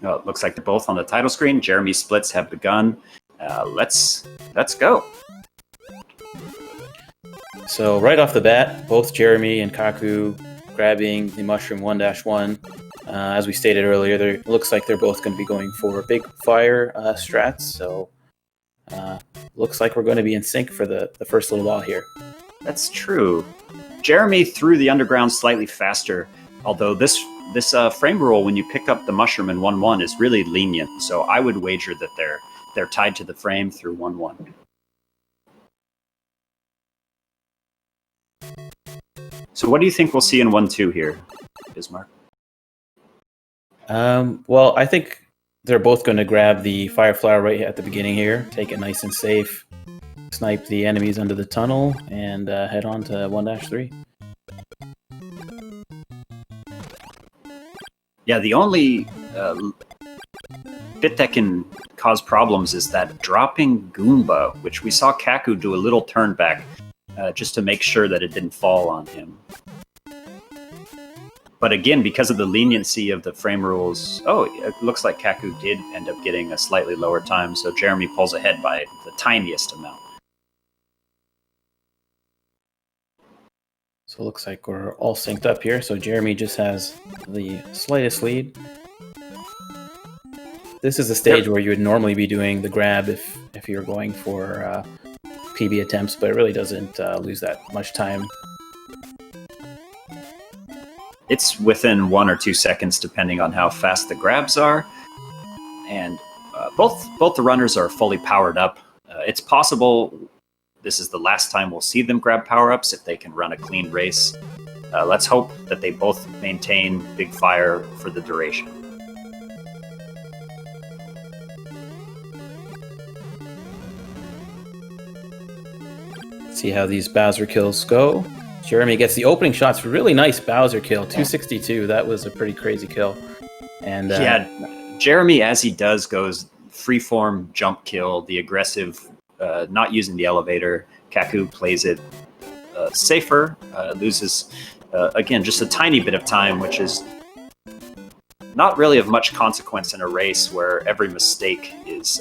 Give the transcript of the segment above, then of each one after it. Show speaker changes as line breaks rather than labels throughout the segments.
Well, it looks like they're both on the title screen. Jeremy splits have begun. Let's go.
So right off the bat, both Jeremy and Kaku grabbing the Mushroom 1-1. As we stated earlier, it looks like they're both going to be going for big fire strats. So looks like we're going to be in sync for the first little while here.
That's true. Jeremy threw the underground slightly faster, although this frame rule, when you pick up the mushroom in 1-1, is really lenient. So I would wager that they're tied to the frame through 1-1. So what do you think we'll see in 1-2 here, Bismarck?
Well, I think they're both going to grab the fire flower right at the beginning here, take it nice and safe, snipe the enemies under the tunnel, and head on to 1-3.
Yeah, the only bit that can cause problems is that dropping Goomba, which we saw Kaku do a little turn back just to make sure that it didn't fall on him. But again, because of the leniency of the frame rules, it looks like Kaku did end up getting a slightly lower time, so Jeremy pulls ahead by the tiniest amount.
So it looks like we're all synced up here, so Jeremy just has the slightest lead. This is the stage where you would normally be doing the grab if you're going for PB attempts, but it really doesn't lose that much time.
It's within 1 or 2 seconds, depending on how fast the grabs are. And both the runners are fully powered up. It's possible this is the last time we'll see them grab power-ups if they can run a clean race. Let's hope that they both maintain big fire for the duration.
See how these Bowser kills go. Jeremy gets the opening shots. Really nice Bowser kill, 262. That was a pretty crazy kill. And
yeah, Jeremy, as he does, goes freeform jump kill, the aggressive, not using the elevator. Kaku plays it safer, loses, again, just a tiny bit of time, which is not really of much consequence in a race where every mistake is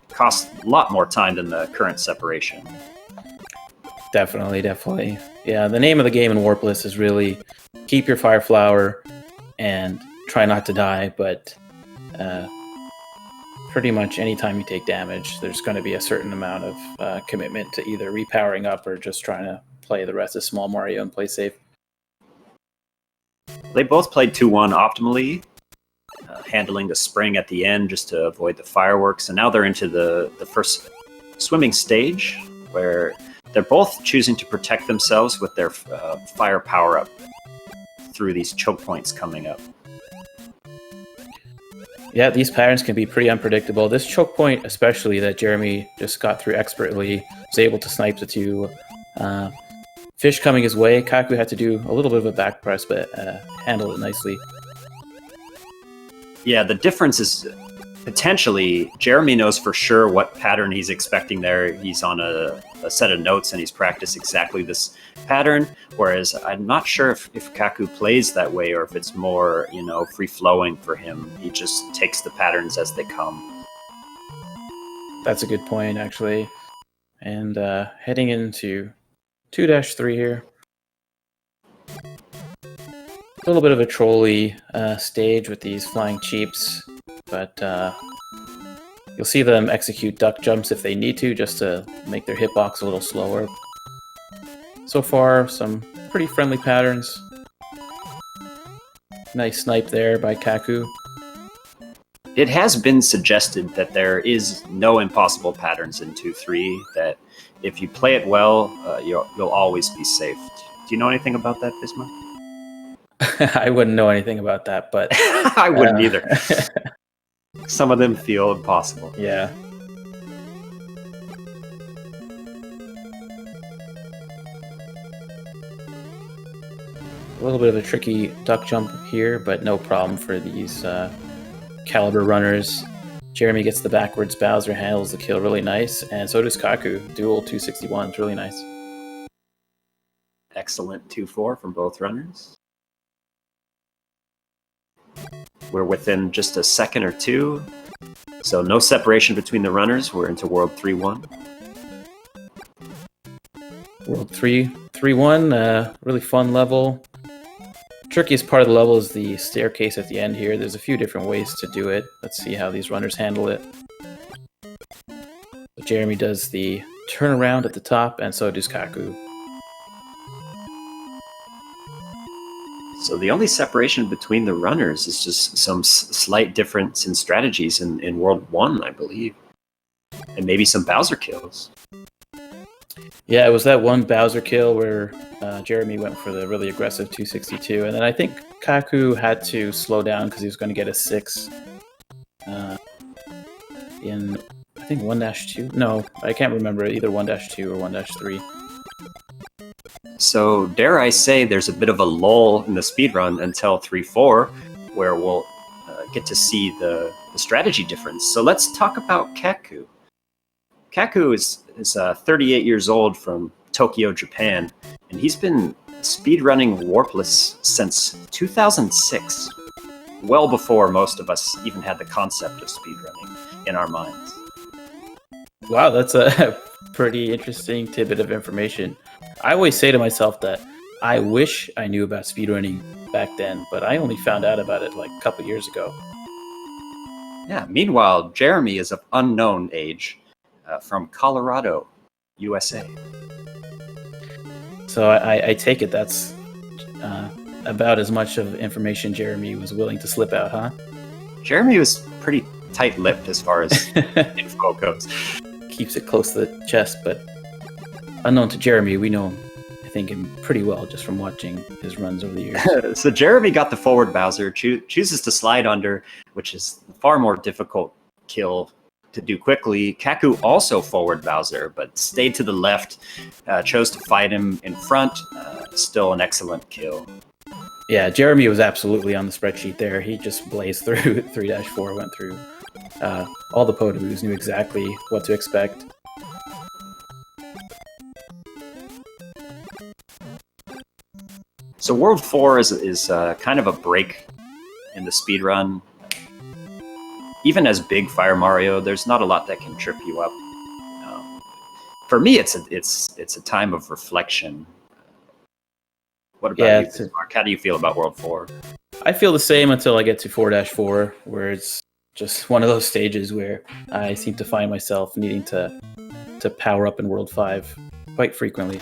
costs a lot more time than the current separation.
Definitely. Yeah, the name of the game in Warpless is really keep your fire flower and try not to die, but pretty much anytime you take damage, there's going to be a certain amount of commitment to either repowering up or just trying to play the rest of Small Mario and play safe.
They both played 2-1 optimally, handling the spring at the end just to avoid the fireworks, and now they're into the first swimming stage, where they're both choosing to protect themselves with their fire power-up through these choke points coming up.
Yeah, these patterns can be pretty unpredictable. This choke point, especially, that Jeremy just got through expertly, was able to snipe the two fish coming his way. Kaku had to do a little bit of a back press, but handled it nicely.
Yeah, the difference is potentially Jeremy knows for sure what pattern he's expecting there. He's on a set of notes and he's practiced exactly this pattern, whereas I'm not sure if Kaku plays that way or if it's more, free-flowing for him. He just takes the patterns as they come.
That's a good point, actually. And heading into 2-3 here. A little bit of a trolley stage with these flying cheeps, but you'll see them execute duck jumps if they need to, just to make their hitbox a little slower. So far, some pretty friendly patterns. Nice snipe there by Kaku.
It has been suggested that there is no impossible patterns in 2-3, that if you play it well, you'll always be safe. Do you know anything about that, Bismarck?
I wouldn't know anything about that, but
I wouldn't either. Some of them feel impossible.
Yeah. A little bit of a tricky duck jump here, but no problem for these caliber runners. Jeremy gets the backwards Bowser, handles the kill really nice, and so does Kaku. Dual 261, it's really nice.
Excellent 2-4 from both runners. We're within just a second or two. So no separation between the runners. We're into World 3-1.
World 3-1, really fun level. Trickiest part of the level is the staircase at the end here. There's a few different ways to do it. Let's see how these runners handle it. Jeremy does the turnaround at the top, and so does Kaku.
So the only separation between the runners is just some slight difference in strategies in World 1, I believe. And maybe some Bowser kills.
Yeah, it was that one Bowser kill where Jeremy went for the really aggressive 262, and then I think Kaku had to slow down because he was going to get a 6 in, I think, 1-2? No, I can't remember, either 1-2 or 1-3.
So dare I say there's a bit of a lull in the speedrun until 3-4, where we'll get to see the strategy difference. So let's talk about Kaku. Kaku is 38 years old from Tokyo, Japan, and he's been speedrunning Warpless since 2006, well before most of us even had the concept of speedrunning in our minds.
Wow, that's a pretty interesting tidbit of information. I always say to myself that I wish I knew about speedrunning back then, but I only found out about it like a couple years ago.
Yeah, meanwhile, Jeremy is of unknown age, from Colorado, USA.
So I take it that's about as much of information Jeremy was willing to slip out, huh?
Jeremy was pretty tight-lipped as far as info goes.
Keeps it close to the chest, but unknown to Jeremy, we know him, I think, him pretty well just from watching his runs over the years.
So Jeremy got the forward Bowser, chooses to slide under, which is a far more difficult kill to do quickly. Kaku also forward Bowser, but stayed to the left, chose to fight him in front. Still an excellent kill.
Yeah, Jeremy was absolutely on the spreadsheet there. He just blazed through 3-4, went through all the Potaboos, knew exactly what to expect.
So World 4 is kind of a break in the speedrun. Even as Big Fire Mario, there's not a lot that can trip you up. For me, it's a time of reflection. What about you, Mark? How do you feel about World 4?
I feel the same until I get to 4-4, where it's just one of those stages where I seem to find myself needing to power up in World 5 quite frequently.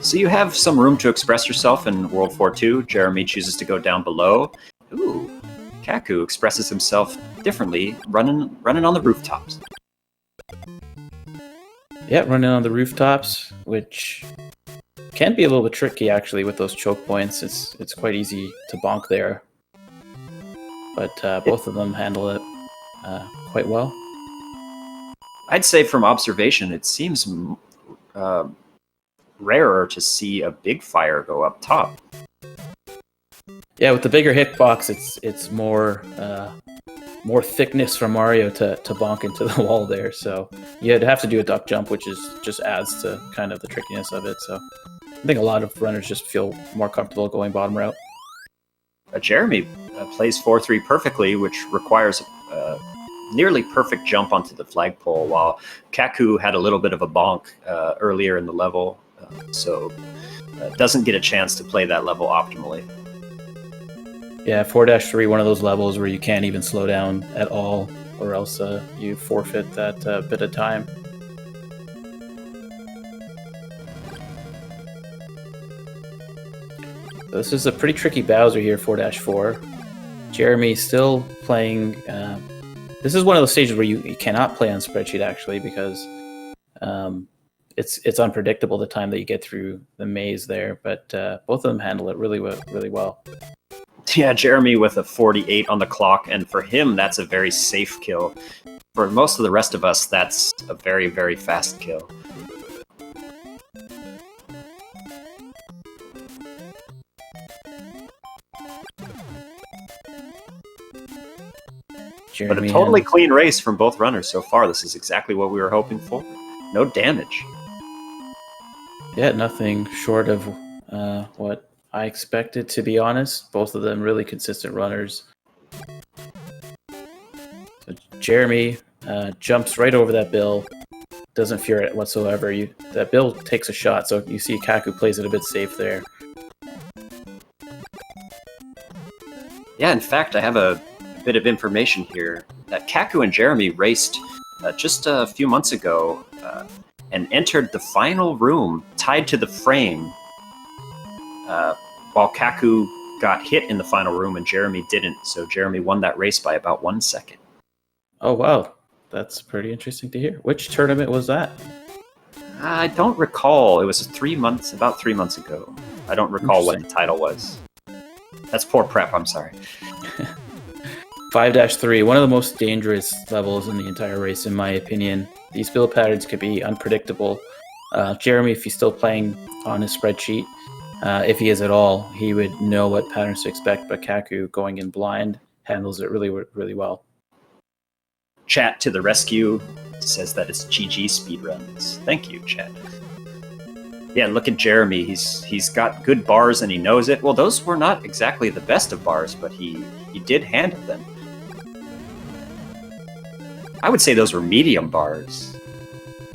So you have some room to express yourself in World 4 too. Jeremy chooses to go down below. Ooh, Kaku expresses himself differently, running on the rooftops.
Yeah, running on the rooftops, which can be a little bit tricky actually with those choke points. It's quite easy to bonk there, but both of them handle it quite well.
I'd say from observation, it seems rarer to see a big fire go up top.
Yeah, with the bigger hitbox, it's more thickness from Mario to bonk into the wall there. So you'd have to do a duck jump, which just adds to kind of the trickiness of it. So I think a lot of runners just feel more comfortable going bottom route.
Jeremy plays 4-3 perfectly, which requires nearly perfect jump onto the flagpole, while Kaku had a little bit of a bonk earlier in the level, so doesn't get a chance to play that level optimally.
Yeah, 4-3, one of those levels where you can't even slow down at all, or else you forfeit that bit of time. So this is a pretty tricky Bowser here, 4-4. Jeremy still playing. This is one of those stages where you cannot play on spreadsheet actually, because it's unpredictable the time that you get through the maze there. But both of them handle it really well.
Yeah, Jeremy with a 48 on the clock, and for him, that's a very safe kill. For most of the rest of us, that's a very, very fast kill. But a totally clean race from both runners so far. This is exactly what we were hoping for. No damage.
Yeah, nothing short of what I I expected, to be honest. Both of them really consistent runners. So Jeremy jumps right over that bill, doesn't fear it whatsoever. That bill takes a shot, so you see Kaku plays it a bit safe there.
Yeah, in fact, I have a bit of information here that Kaku and Jeremy raced just a few months ago and entered the final room tied to the frame while Kaku got hit in the final room and Jeremy didn't. So Jeremy won that race by about 1 second.
Oh, wow. That's pretty interesting to hear. Which tournament was that?
I don't recall. It was about 3 months ago. I don't recall what the title was. That's poor prep, I'm sorry.
5-3, one of the most dangerous levels in the entire race, in my opinion. These build patterns could be unpredictable. Jeremy, if he's still playing on his spreadsheet, if he is at all, he would know what patterns to expect, but Kaku, going in blind, handles it really, really well.
Chat to the rescue says that it's GG speedruns. Thank you, chat. Yeah, look at Jeremy. He's got good bars and he knows it. Well, those were not exactly the best of bars, but he did handle them. I would say those were medium bars.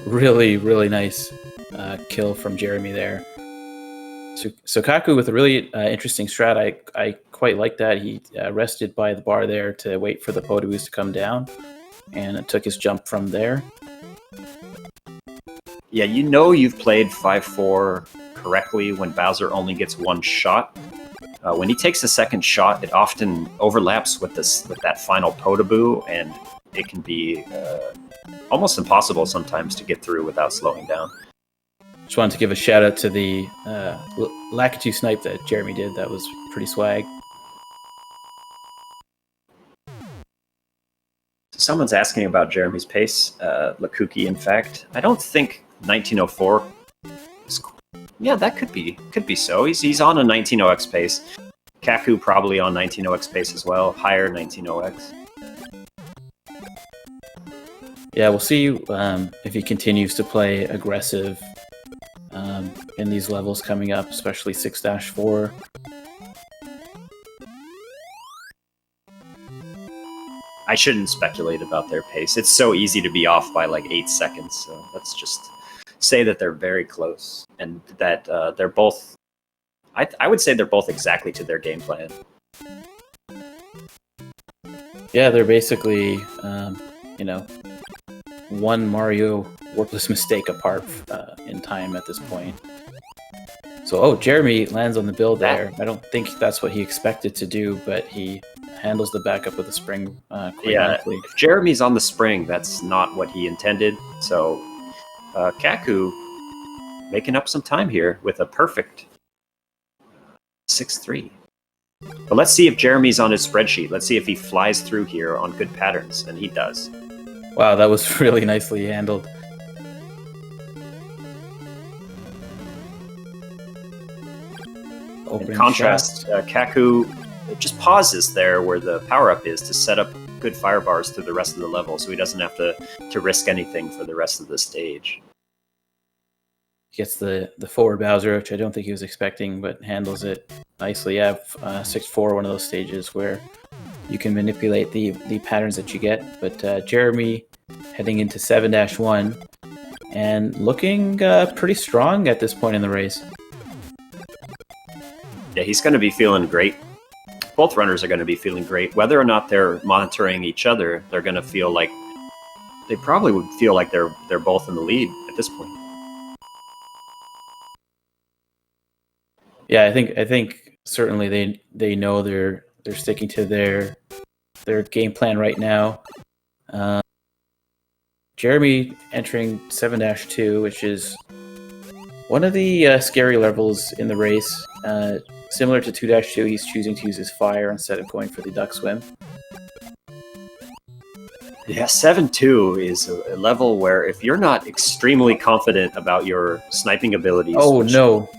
Really, really nice kill from Jeremy there. So Kaku with a really interesting strat. I quite like that. He rested by the bar there to wait for the Potabus to come down, and it took his jump from there.
Yeah, you know you've played 5-4 correctly when Bowser only gets one shot. When he takes the second shot, it often overlaps with that final Potaboo, and it can be almost impossible sometimes to get through without slowing down.
Just wanted to give a shout out to the Lakitu snipe that Jeremy did. That was pretty swag.
Someone's asking about Jeremy's pace. Lakuki, in fact. I don't think 1904 is... Yeah, that could be so. He's on a 190X pace. Kaku probably on 190X pace as well. Higher 190X.
Yeah, we'll see if he continues to play aggressive in these levels coming up, especially 6-4.
I shouldn't speculate about their pace. It's so easy to be off by like 8 seconds. So let's just say that they're very close and that they're both... I would say they're both exactly to their game plan.
Yeah, they're basically, one Mario Warpless mistake apart in time at this point. So, Jeremy lands on the build there. I don't think that's what he expected to do, but he handles the backup with a spring quite nicely.
If Jeremy's on the spring, that's not what he intended. So, Kaku making up some time here with a perfect 6-3. But let's see if Jeremy's on his spreadsheet. Let's see if he flies through here on good patterns, and he does.
Wow, that was really nicely handled.
In contrast, Kaku just pauses there where the power-up is to set up good fire bars through the rest of the level, so he doesn't have to risk anything for the rest of the stage.
Gets the forward Bowser, which I don't think he was expecting, but handles it nicely. Yeah, 6-4, one of those stages where you can manipulate the patterns that you get. But Jeremy heading into 7-1 and looking pretty strong at this point in the race.
Yeah, he's going to be feeling great. Both runners are going to be feeling great. Whether or not they're monitoring each other, they're going to feel like... They probably would feel like they're both in the lead at this point.
Yeah, I think certainly they know they're sticking to their game plan right now. Jeremy entering 7-2, which is one of the scary levels in the race. Similar to 2-2, he's choosing to use his fire instead of going for the duck swim.
Yeah, 7-2 is a level where if you're not extremely confident about your sniping abilities...
Oh, no.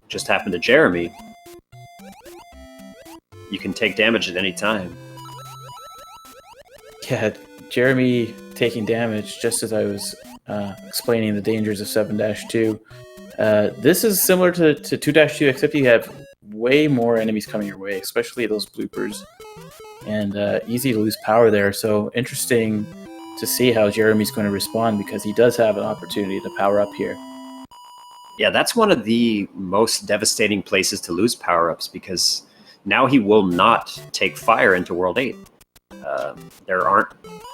Just happened to Jeremy, you can take damage at any time.
Yeah, Jeremy taking damage just as I was explaining the dangers of 7-2. This is similar to 2-2, except you have way more enemies coming your way, especially those bloopers, and easy to lose power there. So interesting to see how Jeremy's going to respond, because he does have an opportunity to power up here.
Yeah, that's one of the most devastating places to lose power-ups, because now he will not take fire into World 8. There aren't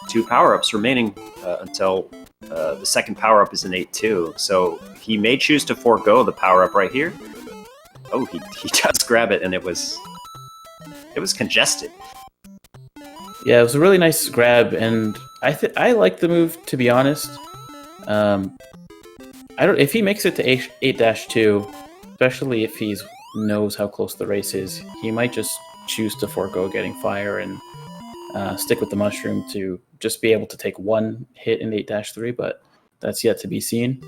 2 power-ups remaining until the second power-up is in 8-2. So he may choose to forego the power-up right here. Oh, he does grab it, and it was congested.
Yeah, it was a really nice grab, and I like the move, to be honest. If he makes it to 8-2, especially if he knows how close the race is, he might just choose to forego getting fire and stick with the mushroom to just be able to take 1 hit in 8-3, but that's yet to be seen.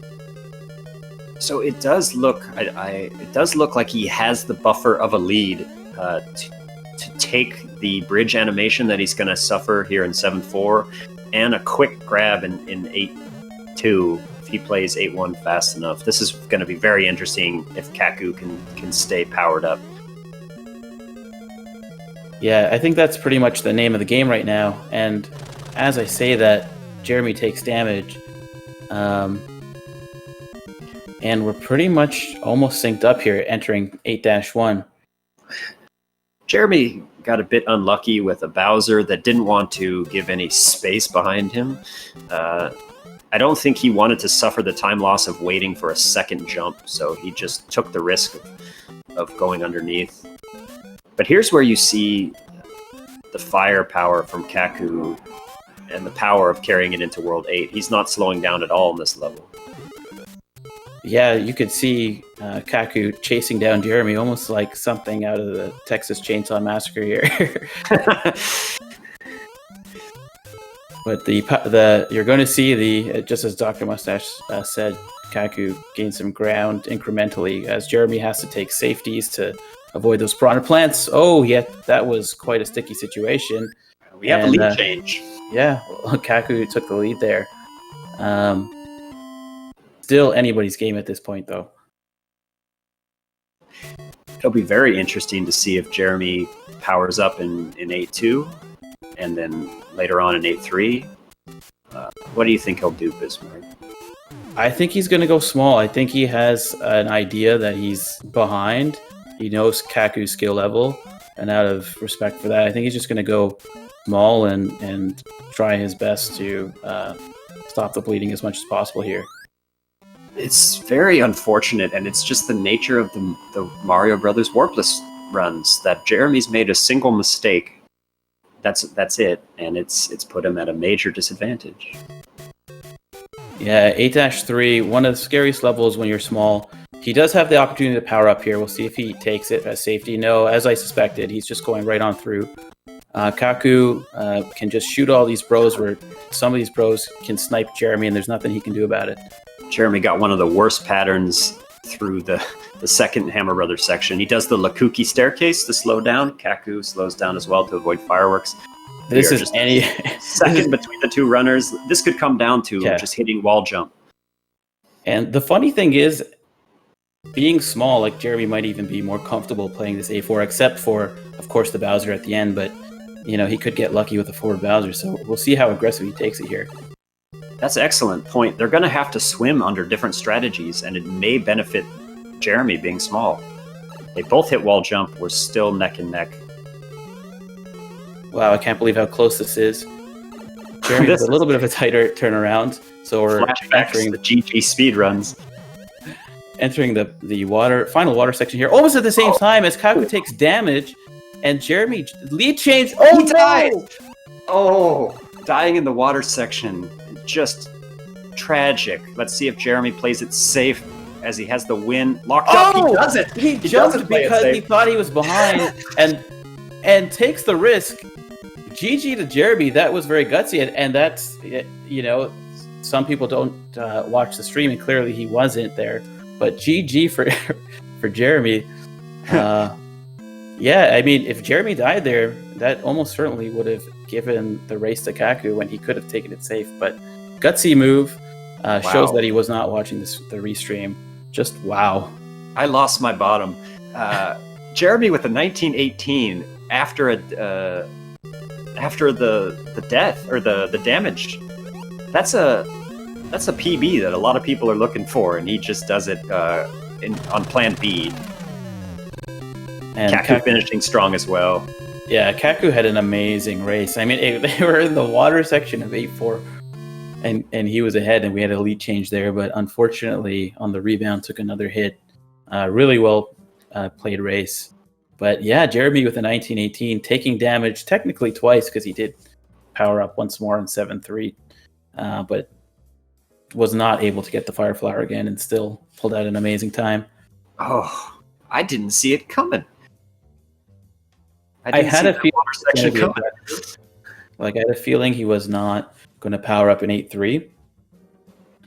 So it does look, it does look like he has the buffer of a lead to take the bridge animation that he's going to suffer here in 7-4, and a quick grab in 8-2 if he plays 8-1 fast enough. This is going to be very interesting if Kaku can stay powered up.
Yeah, I think that's pretty much the name of the game right now. And as I say that, Jeremy takes damage. And we're pretty much almost synced up here, entering 8-1.
Jeremy got a bit unlucky with a Bowser that didn't want to give any space behind him. I don't think he wanted to suffer the time loss of waiting for a second jump, so he just took the risk of going underneath. But here's where you see the firepower from Kaku and the power of carrying it into World 8. He's not slowing down at all in this level.
Yeah, you could see Kaku chasing down Jeremy, almost like something out of the Texas Chainsaw Massacre here. But you're going to see just as Dr. Mustache said, Kaku gain some ground incrementally as Jeremy has to take safeties to avoid those piranha plants. Oh, yeah, that was quite a sticky situation.
We have a lead change.
Yeah, Kaku took the lead there. Still anybody's game at this point, though.
It'll be very interesting to see if Jeremy powers up in 8-2 and then later on in 8-3. What do you think he'll do, Bismarck?
I think he's going to go small. I think he has an idea that he's behind. He knows Kaku's skill level, and out of respect for that, I think he's just going to go small and try his best to stop the bleeding as much as possible here.
It's very unfortunate, and it's just the nature of the Mario Brothers Warpless runs that Jeremy's made a single mistake. That's it, and it's put him at a major disadvantage.
Yeah, 8-3, one of the scariest levels when you're small. He does have the opportunity to power up here. We'll see if he takes it as safety. No, as I suspected, he's just going right on through. Kaku can just shoot all these bros where some of these bros can snipe Jeremy, and there's nothing he can do about it.
Jeremy got one of the worst patterns through the second Hammer Brothers section. He does the Lakuki staircase to slow down. Kaku slows down as well to avoid fireworks.
This is just
second between the two runners. This could come down to just hitting wall jump.
And the funny thing is, being small, like Jeremy might even be more comfortable playing this A4, except for, of course, the Bowser at the end. But, you know, he could get lucky with a forward Bowser. So we'll see how aggressive he takes it here.
That's an excellent point. They're going to have to swim under different strategies, and it may benefit Jeremy being small. They both hit wall jump. We're still neck and neck.
Wow, I can't believe how close this is. Jeremy has a little bit of a tighter turnaround. So we're
entering the GG speedruns.
Entering the final water section here, almost at the same time as Kaku takes damage, and Jeremy lead change. Oh,
he died! Oh, dying in the water section. Just tragic. Let's see if Jeremy plays it safe as he has the win locked up. He does it.
He jumped because he thought he was behind and takes the risk. GG to Jeremy. That was very gutsy, and that's, you know, some people don't watch the stream, and clearly he wasn't there. But GG for Jeremy. Yeah, I mean, if Jeremy died there, that almost certainly would have given the race to Kaku when he could have taken it safe. But gutsy move, shows that he was not watching the restream. Just wow.
I lost my bottom. Jeremy with a 1918 after the death or the damage. That's a PB that a lot of people are looking for, and he just does it on plan B.
And
Kaku finishing strong as well.
Yeah, Kaku had an amazing race. I mean, they were in the water section of 8-4, and he was ahead, and we had a lead change there. But unfortunately, on the rebound, took another hit. Really well played race. But yeah, Jeremy with a 1918, taking damage technically twice because he did power up once more in 7-3, but was not able to get the Fire Flower again and still pulled out an amazing time.
Oh, I didn't see it coming.
I had a feeling I had a feeling he was not going to power up in 8-3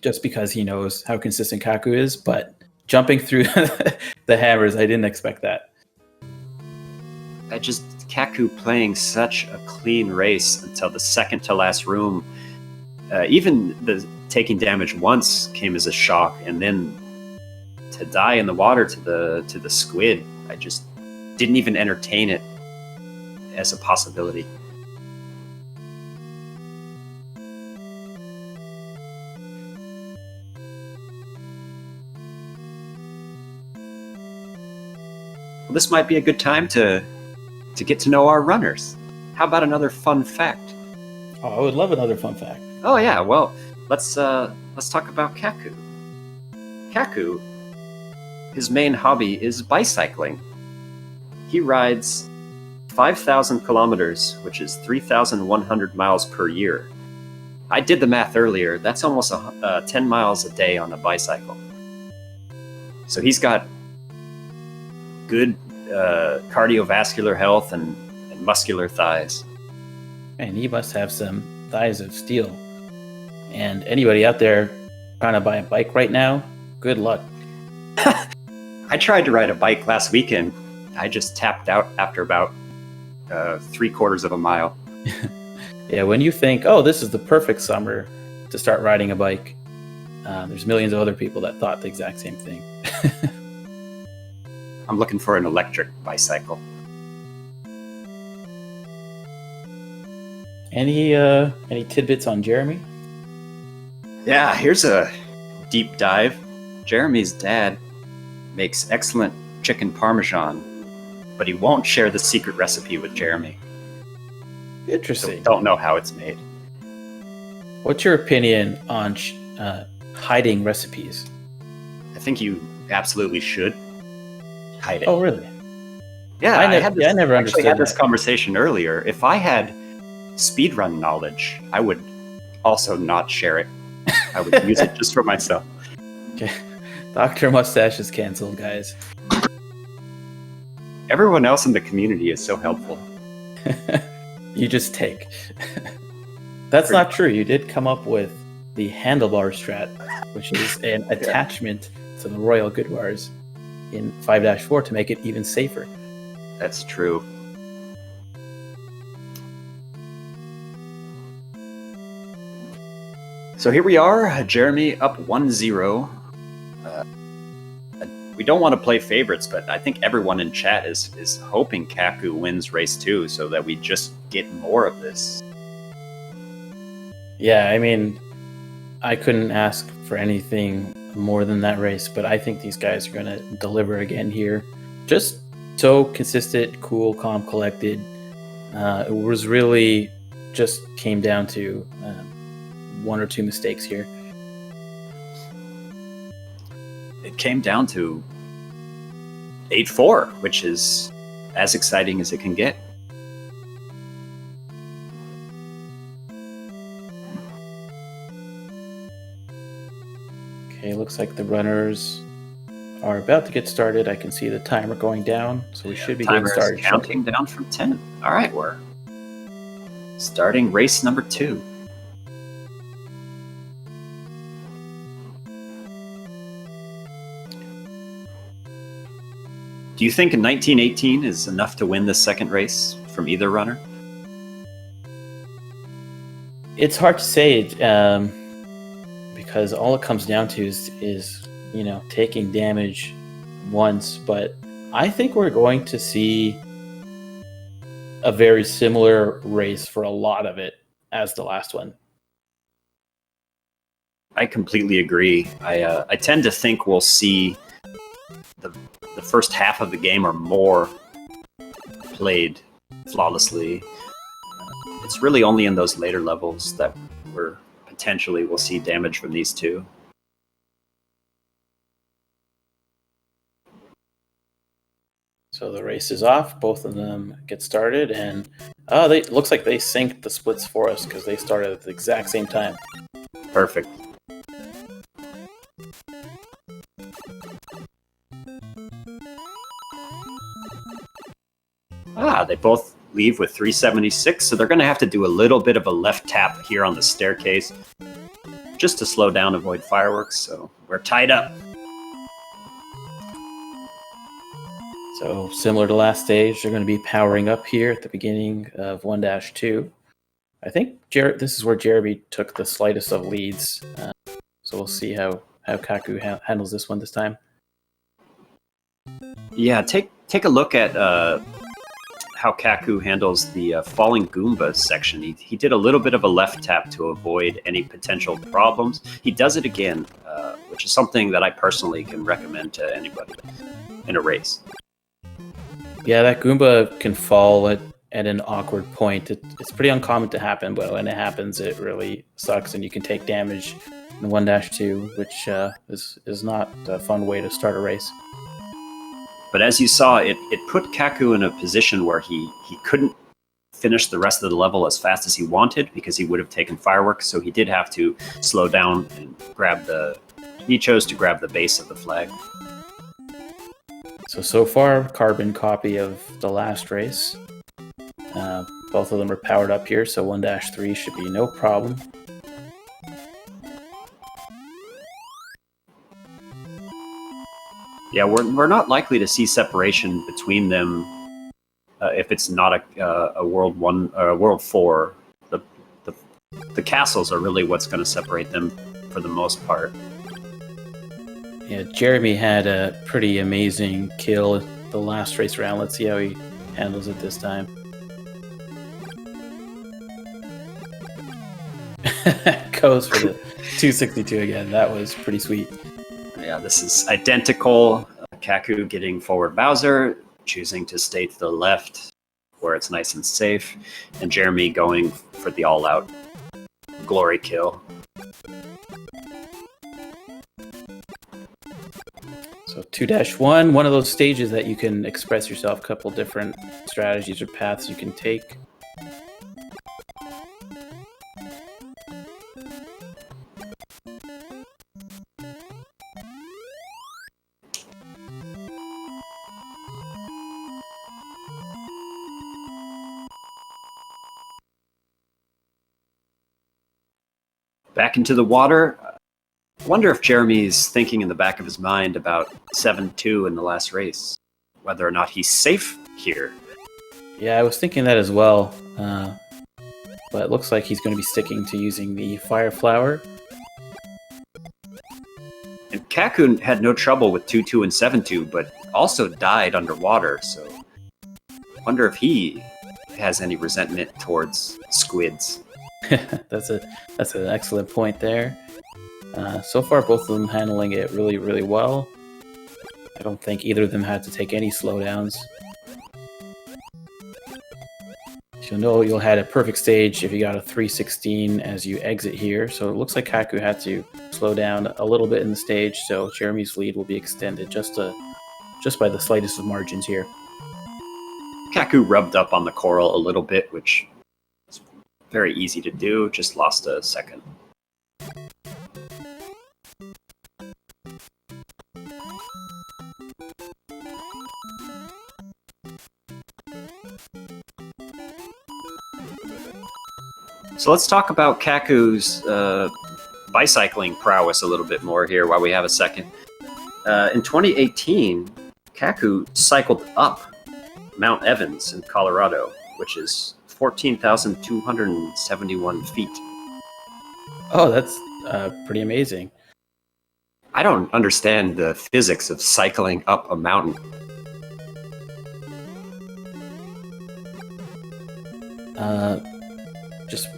just because he knows how consistent Kaku is, but jumping through the hammers, I didn't expect that.
Kaku playing such a clean race until the second to last room. Even the taking damage once came as a shock, and then to die in the water to the squid, I just didn't even entertain it as a possibility. Well, this might be a good time to get to know our runners. How about another fun fact?
Oh, I would love another fun fact.
Oh yeah, well, let's talk about Kaku. Kaku, his main hobby is bicycling. He rides 5,000 kilometers, which is 3,100 miles per year. I did the math earlier. That's almost 10 miles a day on a bicycle. So he's got good cardiovascular health and muscular thighs.
And he must have some thighs of steel. And anybody out there trying to buy a bike right now, good luck.
I tried to ride a bike last weekend. I just tapped out after about 3/4 of a mile.
Yeah, when you think, oh, this is the perfect summer to start riding a bike, there's millions of other people that thought the exact same thing.
I'm looking for an electric bicycle.
Any tidbits on Jeremy?
Yeah, here's a deep dive. Jeremy's dad makes excellent chicken parmesan, but he won't share the secret recipe with Jeremy.
Interesting.
So don't know how it's made.
What's your opinion on hiding recipes?
I think you absolutely should hide it.
Oh, really?
Yeah, I never
understood
had this conversation earlier. If I had speedrun knowledge, I would also not share it. I would use it just for myself.
Okay. Dr. Mustache is canceled, guys.
Everyone else in the community is so helpful.
You just take. That's not true. You did come up with the handlebar strat, which is an attachment to the Royal Good Bars in 5-4 to make it even safer.
That's true. So here we are, Jeremy up 1-0. We don't want to play favorites, but I think everyone in chat is hoping Kaku wins race 2 so that we just get more of this.
Yeah, I mean, I couldn't ask for anything more than that race, but I think these guys are going to deliver again here. Just so consistent, cool, calm, collected. It was really just came down to one or two mistakes here.
It came down to 8-4, which is as exciting as it can get.
Okay, looks like the runners are about to get started. I can see the timer going down, so we should be getting started.
Counting down from 10. All right, we're starting race number 2. Do you think a 1918 is enough to win the second race from either runner?
It's hard to say, because all it comes down to is taking damage once. But I think we're going to see a very similar race for a lot of it as the last one.
I completely agree. I tend to think we'll see the first half of the game or more played flawlessly. It's really only in those later levels that we're potentially will see damage from these two.
So the race is off. Both of them get started, and it looks like they synced the splits for us because they started at the exact same time.
Perfect. They both leave with 376, so they're going to have to do a little bit of a left tap here on the staircase just to slow down, avoid fireworks, so we're tied up.
So similar to last stage, they're going to be powering up here at the beginning of 1-2. I think this is where Jeremy took the slightest of leads, so we'll see how Kaku handles this one this time.
Yeah, take a look at how Kaku handles the falling Goomba section. He did a little bit of a left tap to avoid any potential problems. He does it again, which is something that I personally can recommend to anybody in a race.
Yeah, that Goomba can fall at an awkward point. It's pretty uncommon to happen, but when it happens, it really sucks, and you can take damage in 1-2, which is not a fun way to start a race.
But as you saw, it put Kaku in a position where he couldn't finish the rest of the level as fast as he wanted because he would have taken fireworks, so he did have to slow down and he chose to grab the base of the flag.
So far, carbon copy of the last race. Both of them are powered up here, so 1-3 should be no problem.
Yeah, we're not likely to see separation between them if it's not a World 1 or World 4. The castles are really what's going to separate them for the most part.
Yeah, Jeremy had a pretty amazing kill the last race round. Let's see how he handles it this time. Goes for the 262 again. That was pretty sweet.
Yeah, this is identical. Kaku getting forward Bowser, choosing to stay to the left where it's nice and safe, and Jeremy going for the all-out glory kill.
So 2-1, one of those stages that you can express yourself, a couple different strategies or paths you can take.
Back into the water. I wonder if Jeremy's thinking in the back of his mind about 7-2 in the last race, whether or not he's safe here.
Yeah, I was thinking that as well, but it looks like he's going to be sticking to using the Fire Flower.
And Kaku had no trouble with 2-2 and 7-2, but also died underwater, so I wonder if he has any resentment towards squids.
That's an excellent point there. So far, both of them handling it really, really well. I don't think either of them had to take any slowdowns. You'll know you'll had a perfect stage if you got a 316 as you exit here. So it looks like Kaku had to slow down a little bit in the stage, so Jeremy's lead will be extended just by the slightest of margins here.
Kaku rubbed up on the coral a little bit, which is very easy to do, just lost a second. So let's talk about Kaku's bicycling prowess a little bit more here while we have a second. In 2018, Kaku cycled up Mount Evans in Colorado, which is 14,271 feet.
Oh, that's pretty amazing.
I don't understand the physics of cycling up a mountain.
Just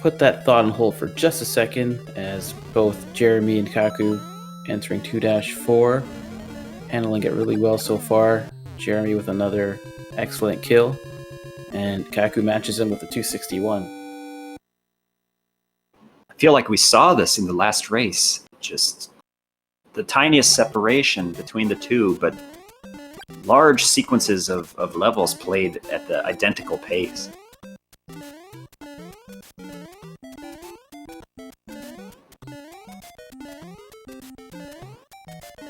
put that thought on hold for just a second, as both Jeremy and Kaku entering 2-4, handling it really well so far. Jeremy with another excellent kill, and Kaku matches him with a 261.
I feel like we saw this in the last race. Just the tiniest separation between the two, but large sequences of levels played at the identical pace.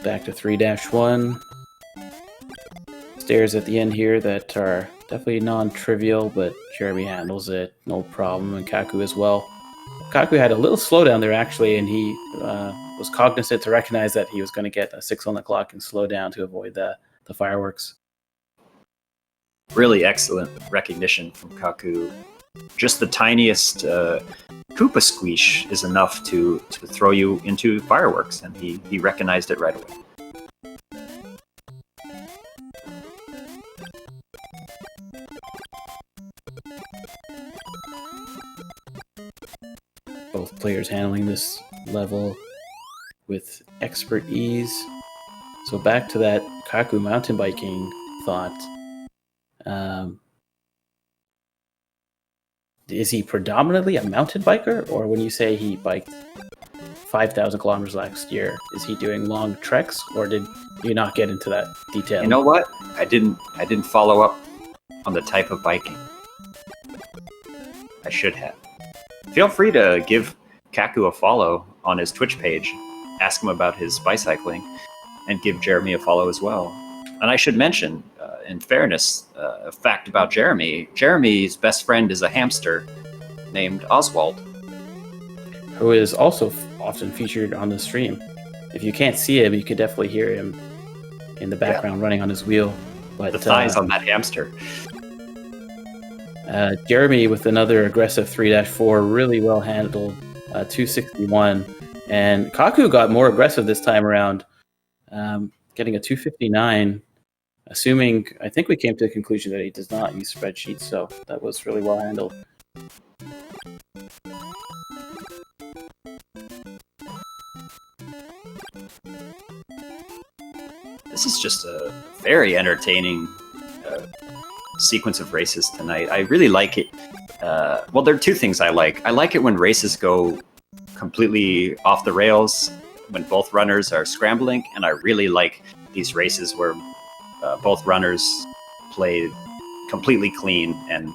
Back to 3-1. Stairs at the end here that are definitely non-trivial, but Jeremy handles it no problem, and Kaku as well. Kaku had a little slowdown there, actually, and he was cognizant to recognize that he was going to get a 6 on the clock and slow down to avoid the fireworks.
Really excellent recognition from Kaku. Just the tiniest Koopa squeeze is enough to throw you into fireworks, and he recognized it right away.
Both players handling this level with expert ease. So back to that Kaku mountain biking thought. Is he predominantly a mountain biker, or when you say he biked 5,000 kilometers last year, is he doing long treks, or did you not get into that detail?
You know what? I didn't follow up on the type of biking. I should have. Feel free to give Kaku a follow on his Twitch page, ask him about his bicycling, and give Jeremy a follow as well. And I should mention, in fairness, a fact about Jeremy. Jeremy's best friend is a hamster named Oswald,
who is also often featured on the stream. If you can't see him, you can definitely hear him in the background running on his wheel. But
the thighs on that hamster.
Jeremy with another aggressive 3-4, really well handled, 261. And Kaku got more aggressive this time around, getting a 259. Assuming, I think we came to the conclusion that he does not use spreadsheets, so that was really well handled.
This is just a very entertaining sequence of races tonight. I really like it. Well, there are two things I like. I like it when races go completely off the rails, when both runners are scrambling, and I really like these races where both runners play completely clean and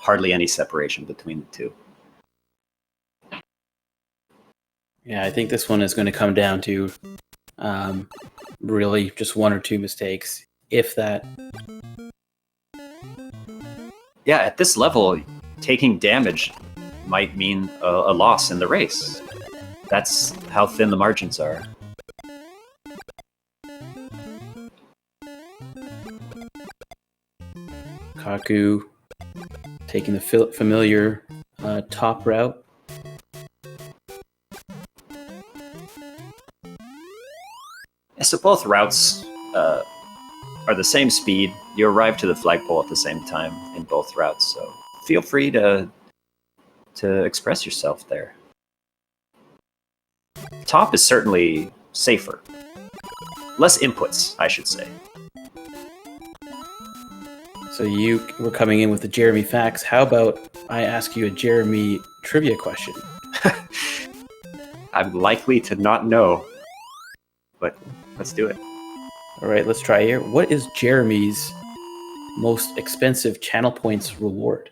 hardly any separation between the two.
Yeah, I think this one is going to come down to really just one or two mistakes, if that.
Yeah, at this level, taking damage might mean a loss in the race. That's how thin the margins are.
Kaku taking the familiar top route.
Yeah, so both routes are the same speed. You arrive to the flagpole at the same time in both routes, so feel free to express yourself there. Top is certainly safer. Less inputs, I should say.
So you were coming in with the Jeremy facts. How about I ask you a Jeremy trivia question?
I'm likely to not know, but let's do it.
All right, let's try here. What is Jeremy's most expensive channel points reward?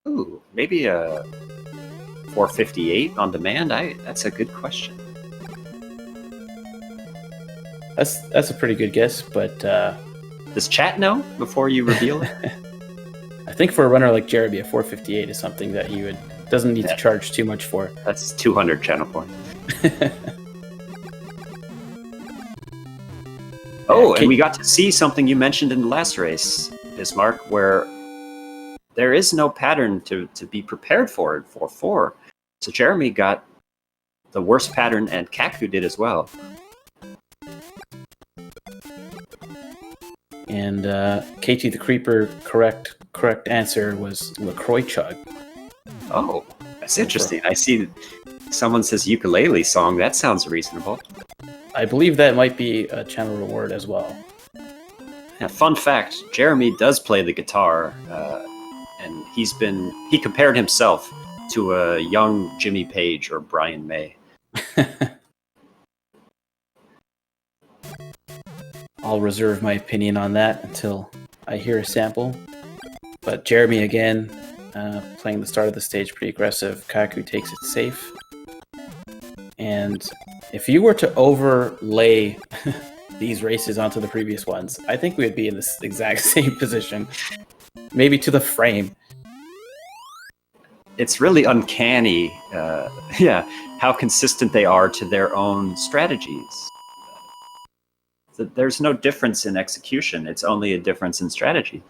Ooh, maybe a 458 on demand? That's a good question.
That's a pretty good guess, but
does chat know before you reveal it?
I think for a runner like Jeremy, a 458 is something that he doesn't need to charge too much for.
That's 200 channel points. Oh, and we got to see something you mentioned in the last race, Bismarck, where there is no pattern to be prepared for in 4-4. So Jeremy got the worst pattern, and Kaku did as well.
And KT the Creeper, correct answer was LaCroix Chug.
Oh, that's interesting. I see someone says ukulele song. That sounds reasonable.
I believe that might be a channel reward as well.
Yeah, fun fact, Jeremy does play the guitar, and he compared himself to a young Jimmy Page or Brian May.
I'll reserve my opinion on that until I hear a sample. But Jeremy again, playing the start of the stage pretty aggressive. Kaku takes it safe. And if you were to overlay these races onto the previous ones, I think we would be in this exact same position. Maybe to the frame.
It's really uncanny, how consistent they are to their own strategies. There's no difference in execution. It's only a difference in strategy.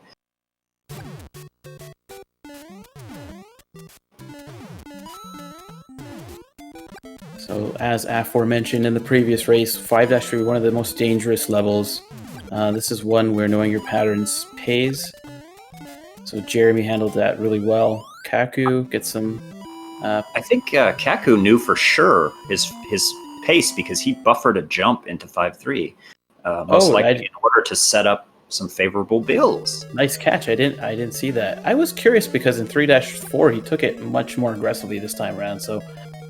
So as aforementioned in the previous race, 5-3, one of the most dangerous levels. This is one where knowing your patterns pays. So Jeremy handled that really well. Kaku gets some...
I think Kaku knew for sure his pace because he buffered a jump into 5-3. Most likely in order to set up some favorable builds.
Nice catch. I didn't see that. I was curious because in 3-4 he took it much more aggressively this time around. So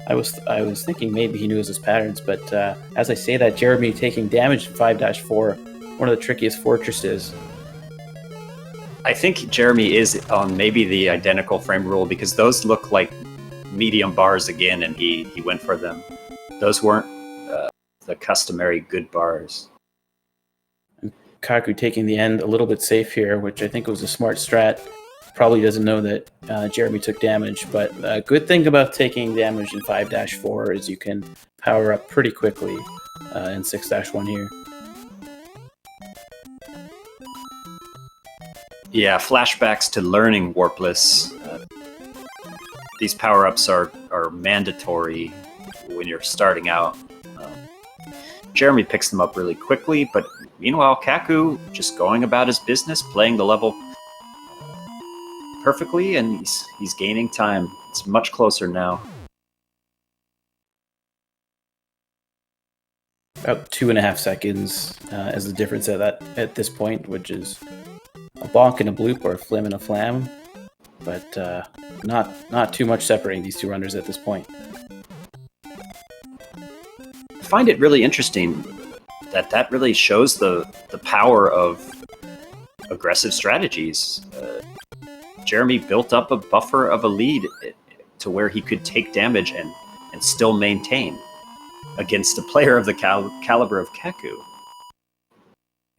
I was thinking maybe he knew his patterns. But as I say that, Jeremy taking damage in 5-4, one of the trickiest fortresses.
I think Jeremy is on maybe the identical frame rule because those look like medium bars again, and he went for them. Those weren't the customary good bars.
Kaku taking the end a little bit safe here, which I think was a smart strat. Probably doesn't know that Jeremy took damage, but a good thing about taking damage in 5-4 is you can power up pretty quickly in 6-1 here.
Yeah, flashbacks to learning Warpless. These power-ups are mandatory when you're starting out. Jeremy picks them up really quickly, but meanwhile, Kaku just going about his business, playing the level perfectly, and he's gaining time. It's much closer now.
About 2.5 seconds is the difference at this point, which is a bonk and a bloop or a flim and a flam, but not too much separating these two runners at this point.
I find it really interesting that really shows the power of aggressive strategies. Jeremy built up a buffer of a lead to where he could take damage and still maintain against a player of the caliber of Kaku.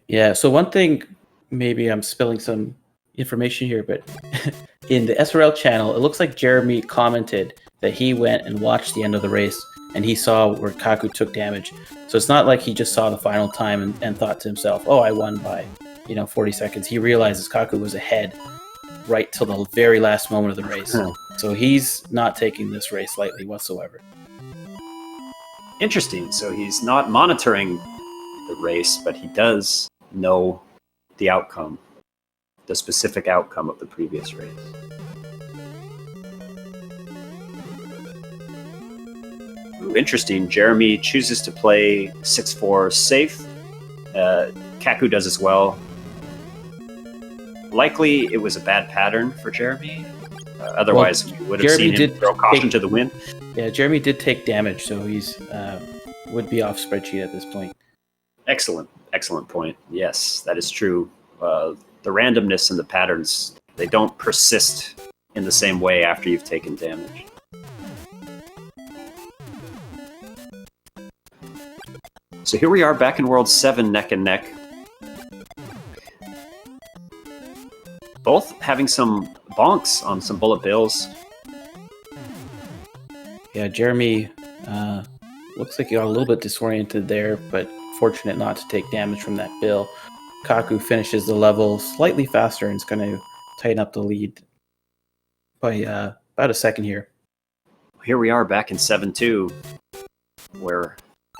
Yeah, so one thing, maybe I'm spilling some information here, but in the SRL channel, it looks like Jeremy commented that he went and watched the end of the race and he saw where Kaku took damage. So it's not like he just saw the final time and thought to himself, oh, I won by 40 seconds. He realizes Kaku was ahead right till the very last moment of the race. So he's not taking this race lightly whatsoever.
Interesting. So he's not monitoring the race, but he does know the outcome, the specific outcome of the previous race. Ooh, interesting. Jeremy chooses to play 6-4 safe. Kaku does as well. Likely, it was a bad pattern for Jeremy. Otherwise, we would have seen him throw caution to the wind.
Yeah, Jeremy did take damage, so he's would be off spreadsheet at this point.
Excellent point. Yes, that is true. The randomness and the patterns, they don't persist in the same way after you've taken damage. So here we are back in World 7, neck and neck. Both having some bonks on some bullet bills.
Yeah, Jeremy looks like he got a little bit disoriented there, but fortunate not to take damage from that bill. Kaku finishes the level slightly faster and is going to tighten up the lead by about a second here.
Here we are back in 7-2, where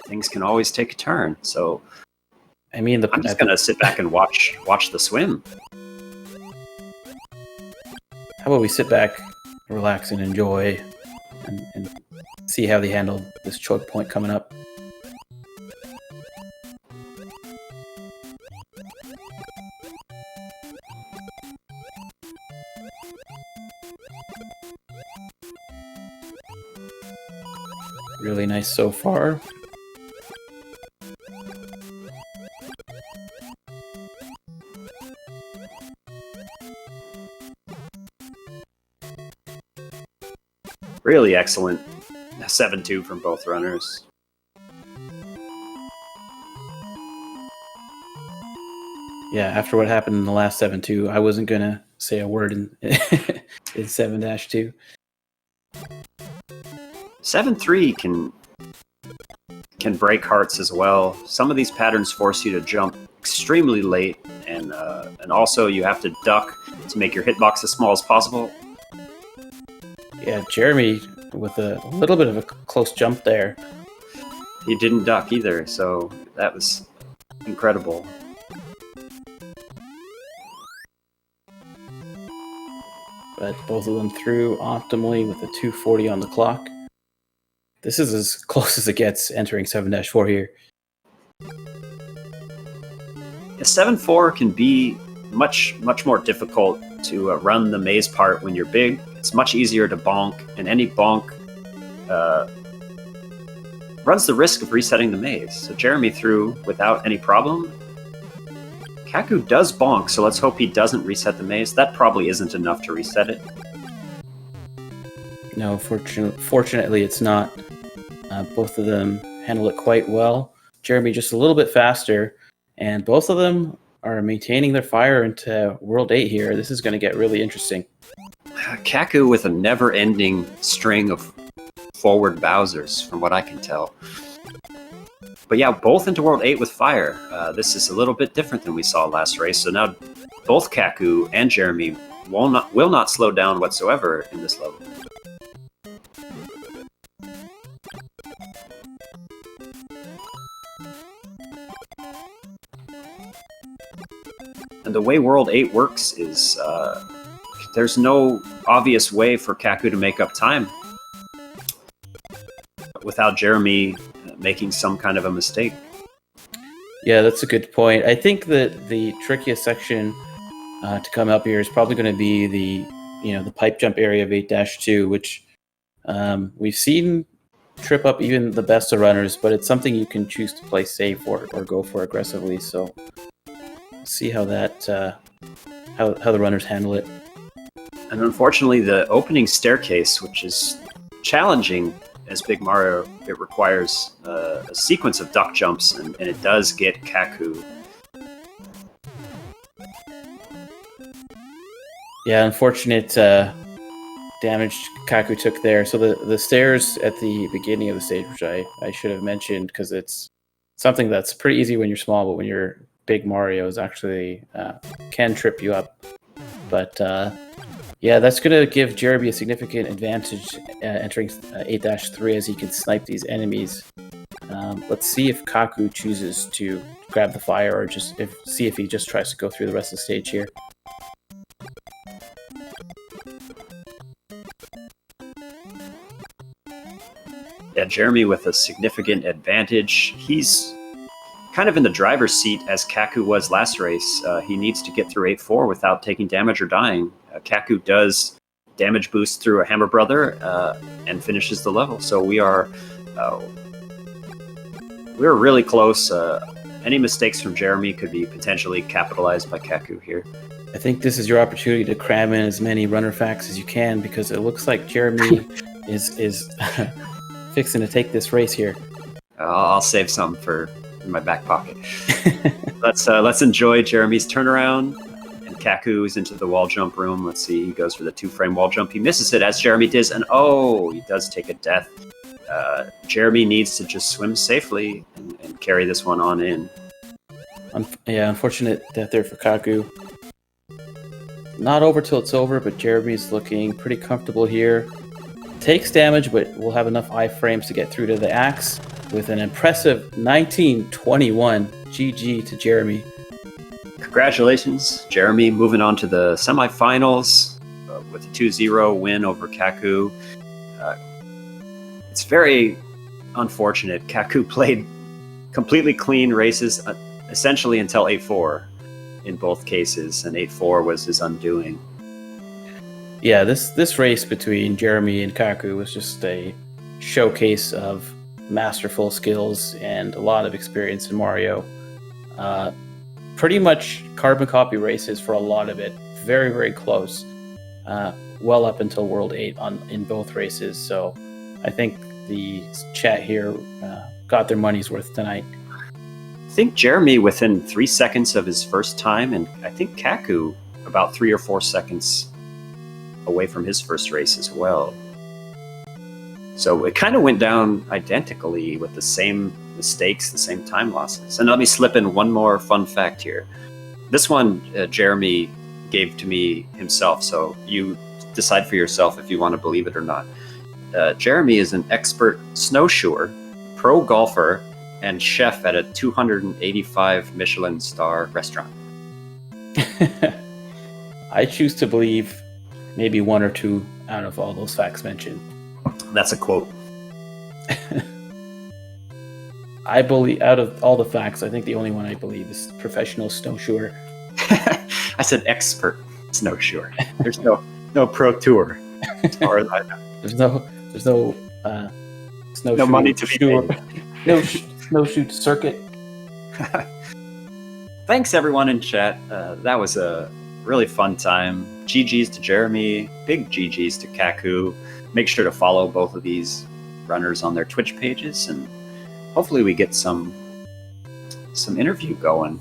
things can always take a turn. So
I mean,
I'm just gonna sit back and watch the swim.
How about we sit back, relax, and enjoy, and see how they handle this choke point coming up. Really nice so far.
Really excellent 7-2 from both runners.
Yeah, after what happened in the last 7-2, I wasn't gonna say a word in in 7-2.
7-3 can break hearts as well. Some of these patterns force you to jump extremely late, and also you have to duck to make your hitbox as small as possible.
Yeah, Jeremy with a little bit of a close jump there.
He didn't duck either, so that was incredible.
But both of them through optimally with a 2:40 on the clock. This is as close as it gets entering 7-4 here.
A 7-4 can be much more difficult to run the maze part when you're big. It's much easier to bonk, and any bonk runs the risk of resetting the maze. So Jeremy threw without any problem. Kaku does bonk, so let's hope he doesn't reset the maze. That probably isn't enough to reset it.
No, fortunately it's not. Both of them handle it quite well. Jeremy just a little bit faster, and both of them are maintaining their fire into World 8 here. This is going to get really interesting.
Kaku with a never-ending string of forward Bowsers, from what I can tell. But yeah, both into World 8 with fire. This is a little bit different than we saw last race. So now both Kaku and Jeremy will not slow down whatsoever in this level. And the way World 8 works is there's no obvious way for Kaku to make up time without Jeremy making some kind of a mistake.
Yeah, that's a good point. I think that the trickiest section to come up here is probably going to be the pipe jump area of 8-2, which we've seen trip up even the best of runners, but it's something you can choose to play safe or go for aggressively. So see how that how the runners handle it.
And unfortunately, the opening staircase, which is challenging as Big Mario, it requires a sequence of duck jumps, and it does get Kaku.
Yeah, unfortunate damage Kaku took there. So the stairs at the beginning of the stage, which I should have mentioned, because it's something that's pretty easy when you're small, but when you're Big Mario, is actually can trip you up. But yeah, that's going to give Jeremy a significant advantage entering 8-3 as he can snipe these enemies. Let's see if Kaku chooses to grab the fire, or see if he just tries to go through the rest of the stage here.
Yeah, Jeremy with a significant advantage. He's kind of in the driver's seat as Kaku was last race. He needs to get through 8-4 without taking damage or dying. Kaku does damage boost through a Hammer Brother and finishes the level. So we're really close. Any mistakes from Jeremy could be potentially capitalized by Kaku here.
I think this is your opportunity to cram in as many runner facts as you can, because it looks like Jeremy is fixing to take this race here.
I'll save some in my back pocket. Let's enjoy Jeremy's turnaround. And Kaku is into the wall jump room. Let's see, he goes for the 2-frame wall jump. He misses it as Jeremy does, and he does take a death. Jeremy needs to just swim safely and carry this one on in.
Yeah, unfortunate death there for Kaku. Not over till it's over, but Jeremy's looking pretty comfortable here. Takes damage, but will have enough iframes to get through to the axe with an impressive 19-21. GG to Jeremy.
Congratulations, Jeremy, moving on to the semifinals with a 2-0 win over Kaku. It's very unfortunate. Kaku played completely clean races essentially until 8-4 in both cases, and 8-4 was his undoing.
Yeah, this race between Jeremy and Kaku was just a showcase of masterful skills and a lot of experience in Mario. Pretty much carbon copy races for a lot of it. Very, very close. Well up until World 8 in both races. So I think the chat here got their money's worth tonight.
I think Jeremy within 3 seconds of his first time, and I think Kaku about 3 or 4 seconds away from his first race as well. So it kind of went down identically with the same mistakes, the same time losses. And let me slip in one more fun fact here. This one Jeremy gave to me himself, so you decide for yourself if you want to believe it or not. Jeremy is an expert snowshoer, pro golfer, and chef at a 285 Michelin star restaurant.
I choose to believe maybe 1 or 2 out of all those facts mentioned.
That's a quote.
I believe, out of all the facts, I think the only one I believe is professional snowshoer.
I said expert snowshoer. There's no pro tour as far as I know.
There's no snowshoe.
No money to be paid.
No snowshoe circuit.
Thanks everyone in chat. That was a really fun time. GG's to Jeremy. Big GG's to Kaku. Make sure to follow both of these runners on their Twitch pages, and hopefully we get some interview going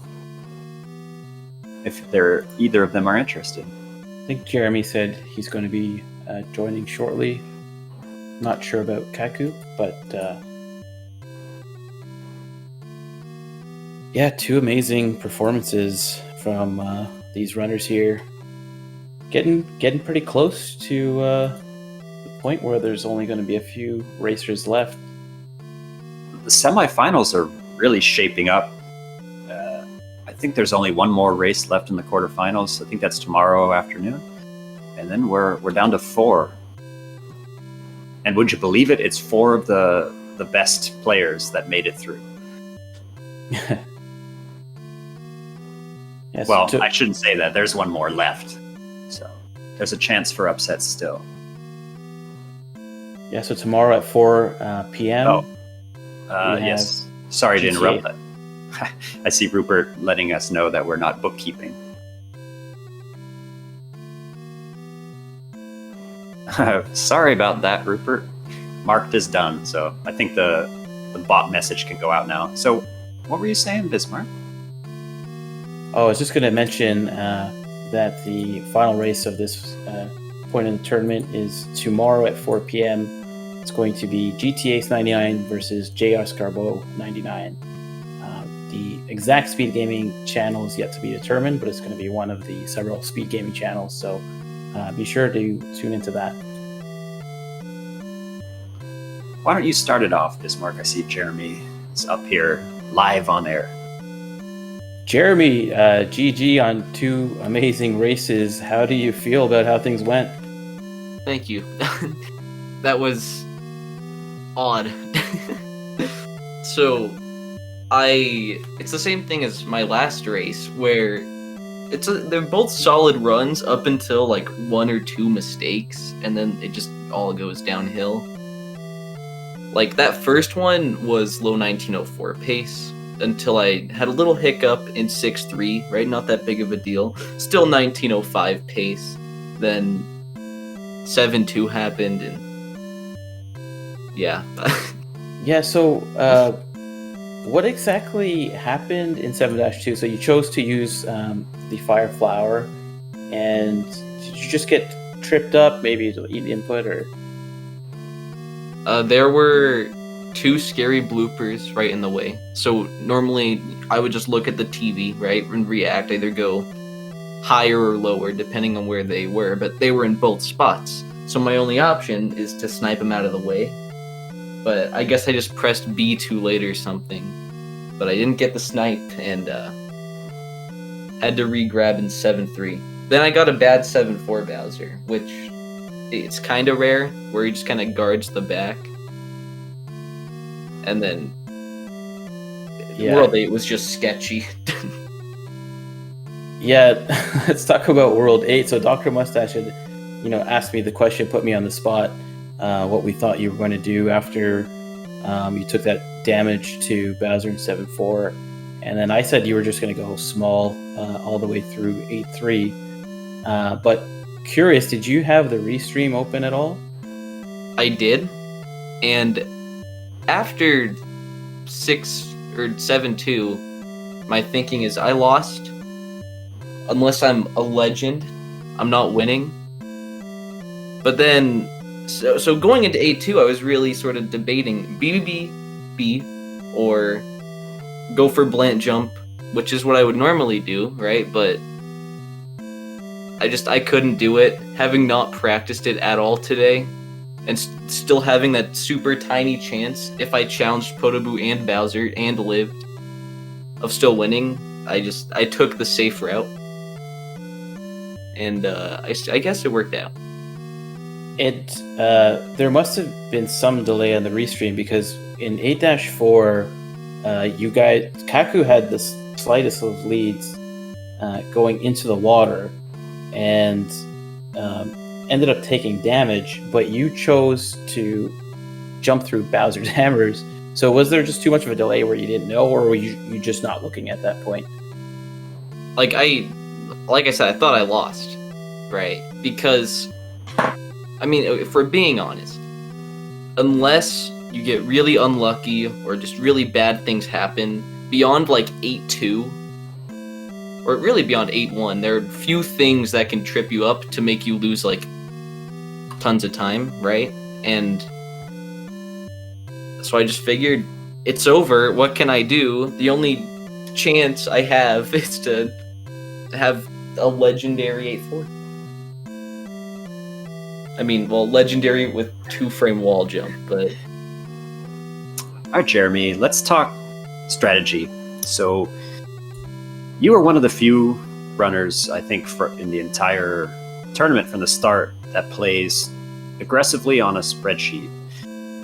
if either of them are interested.
I think Jeremy said he's going to be joining shortly. Not sure about Kaku, but yeah, 2 amazing performances from these runners here. Getting pretty close to the point where there's only going to be a few racers left.
The semifinals are really shaping up. I think there's only one more race left in the quarterfinals. I think that's tomorrow afternoon, and then we're down to 4. And would you believe it? It's 4 of the best players that made it through.
Yes,
well, I shouldn't say that. There's one more left, so there's a chance for upsets still.
Yeah, so tomorrow at 4 p.m.
Oh, yes. Sorry to interrupt, but I see Rupert letting us know that we're not bookkeeping. Sorry about that, Rupert. Marked as done, so I think the bot message can go out now. So, what were you saying, Bismarck?
Oh, I was just going to mention that the final race of this point in the tournament is tomorrow at 4 p.m. It's going to be GTAce 99 versus JR Scarbo 99. The exact SpeedGaming channel is yet to be determined, but it's going to be one of the several SpeedGaming channels, so be sure to tune into that.
Why don't you start it off, Bismarck? I see Jeremy is up here live on air.
Jeremy, GG on 2 amazing races. How do you feel about how things went?
Thank you. That was odd. So, it's the same thing as my last race, where they're both solid runs up until like 1 or 2 mistakes, and then it just all goes downhill. Like that first one was low 1904 pace until I had a little hiccup in 6.3, right? Not that big of a deal. Still 1905 pace. Then 7.2 happened, and yeah.
Yeah, so what exactly happened in 7-2? So you chose to use the Fire Flower, and did you just get tripped up, maybe to eat input, or?
There were 2 scary bloopers right in the way. So normally I would just look at the TV, right, and react, either go higher or lower depending on where they were, but they were in both spots. So my only option is to snipe them out of the way. But I guess I just pressed B too late or something. but I didn't get the snipe and had to re-grab in 7-3. Then I got a bad 7-4 Bowser, which it's kind of rare, where he just kind of guards the back. And then World 8 was just sketchy.
Yeah, let's talk about World 8. So Dr. Mustache had, asked me the question, put me on the spot, what we thought you were going to do after you took that damage to Bowser in 7-4. And then I said you were just going to go small all the way through 8-3. But curious, did you have the restream open at all?
I did. And after 6 or 7-2, my thinking is I lost. Unless I'm a legend, I'm not winning. But then, so going into 8-2, I was really sort of debating B, or go for Blant Jump, which is what I would normally do, right? But I couldn't do it, having not practiced it at all today, and still having that super tiny chance, if I challenged Podoboo and Bowser and lived, of still winning. I took the safe route. And I guess it worked out.
There must have been some delay on the restream, because in 8-4, you guys, Kaku had the slightest of leads going into the water, and ended up taking damage, but you chose to jump through Bowser's hammers. So was there just too much of a delay where you didn't know, or were you just not looking at that point?
Like I said, I thought I lost, right? Because, I mean, if we're being honest, unless you get really unlucky or just really bad things happen, beyond like 8-2, or really beyond 8-1, there are few things that can trip you up to make you lose like tons of time, right? And so I just figured, it's over, what can I do? The only chance I have is to have a legendary 8-4. I mean, well, legendary with 2-frame wall jump, but...
Alright, Jeremy, let's talk strategy. So, you were one of the few runners, I think, in the entire tournament from the start that plays aggressively on a spreadsheet.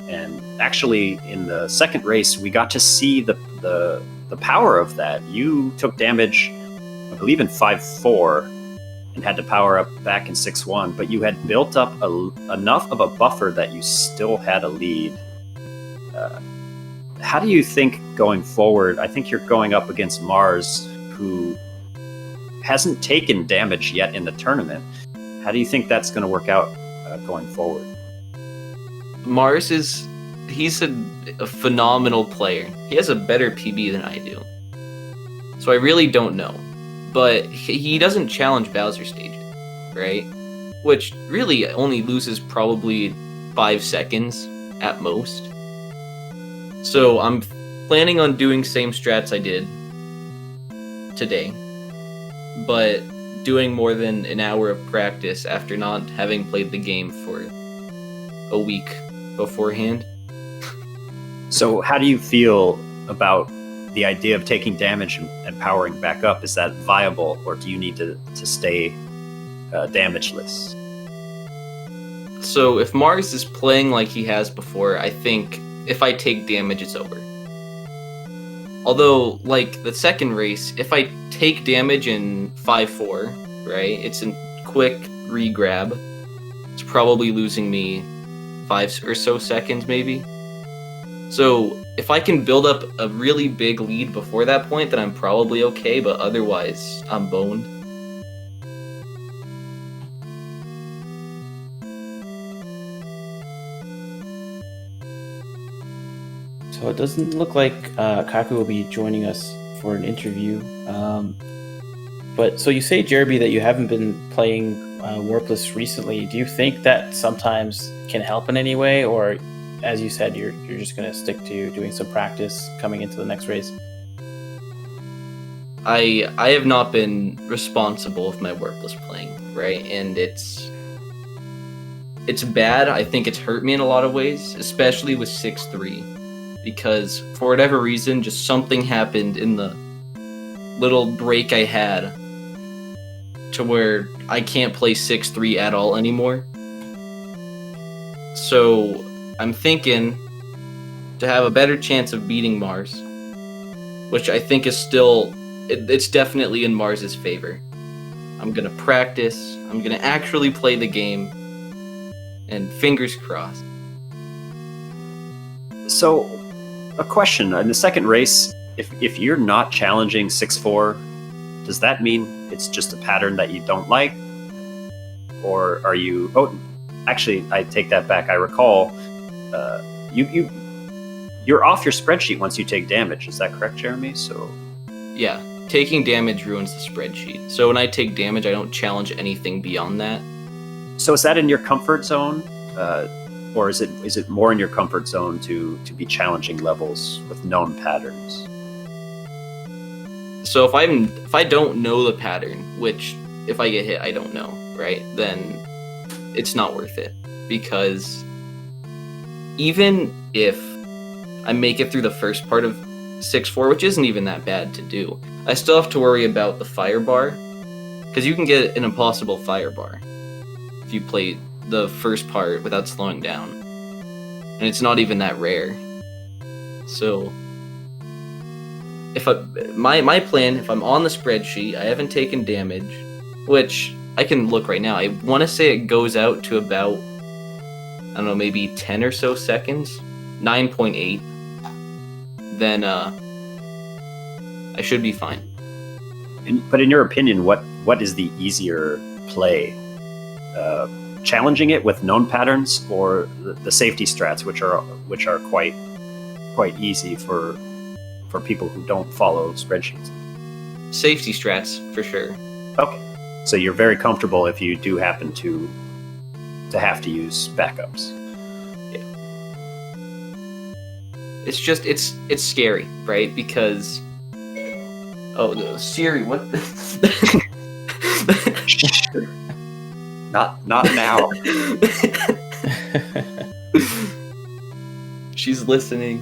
And actually, in the second race, we got to see the power of that. You took damage, I believe, in 5-4, and had to power up back in 6-1, but you had built up enough of a buffer that you still had a lead. How do you think going forward? I think you're going up against Mars, who hasn't taken damage yet in the tournament. How do you think that's going to work out going forward?
Mars he's a phenomenal player. He has a better PB than I do. So I really don't know. But he doesn't challenge Bowser stages, right? Which really only loses probably 5 seconds at most. So I'm planning on doing same strats I did today, but doing more than an hour of practice after not having played the game for a week beforehand.
So how do you feel about the idea of taking damage and powering back up? Is that viable, or do you need to stay damageless?
So if Mars is playing like he has before, I think if I take damage, it's over. Although, like the second race, if I take damage in 5-4, right, it's a quick re-grab. It's probably losing me 5 or so seconds, maybe. So if I can build up a really big lead before that point, then I'm probably okay, but otherwise, I'm boned.
So it doesn't look like Kaku will be joining us for an interview. But so you say, Jeremy, that you haven't been playing Warpless recently. Do you think that sometimes can help in any way, or as you said, you're just going to stick to doing some practice coming into the next race?
I have not been responsible with my Warpless playing, right? And it's bad. I think it's hurt me in a lot of ways, especially with 6-3. because for whatever reason, just something happened in the little break I had to where I can't play 6-3 at all anymore. So I'm thinking to have a better chance of beating Mars, which I think is still, it's definitely in Mars's favor. I'm going to practice, I'm going to actually play the game, and fingers crossed.
So, a question. In the second race, if you're not challenging 6-4, does that mean it's just a pattern that you don't like? Or are you... Oh, actually, I take that back. I recall you're off your spreadsheet once you take damage. Is that correct, Jeremy? So,
yeah, taking damage ruins the spreadsheet. So when I take damage, I don't challenge anything beyond that.
So is that in your comfort zone? Or is it more in your comfort zone to be challenging levels with known patterns?
So if I don't know the pattern, which if I get hit I don't know, right? Then it's not worth it, because even if I make it through the first part of 6-4, which isn't even that bad to do, I still have to worry about the fire bar, because you can get an impossible fire bar if you play the first part without slowing down, and it's not even that rare. So if my plan, if I'm on the spreadsheet, I haven't taken damage, which I can look right now. I want to say it goes out to about, I don't know, maybe 10 or so seconds, 9.8. Then I should be fine.
But in your opinion, what is the easier play? Challenging it with known patterns, or the safety strats, which are quite easy for people who don't follow spreadsheets?
Safety strats for sure.
Okay, so you're very comfortable if you do happen to have to use backups.
Yeah. It's just it's scary, right? Because Siri, what?
Not now.
She's listening.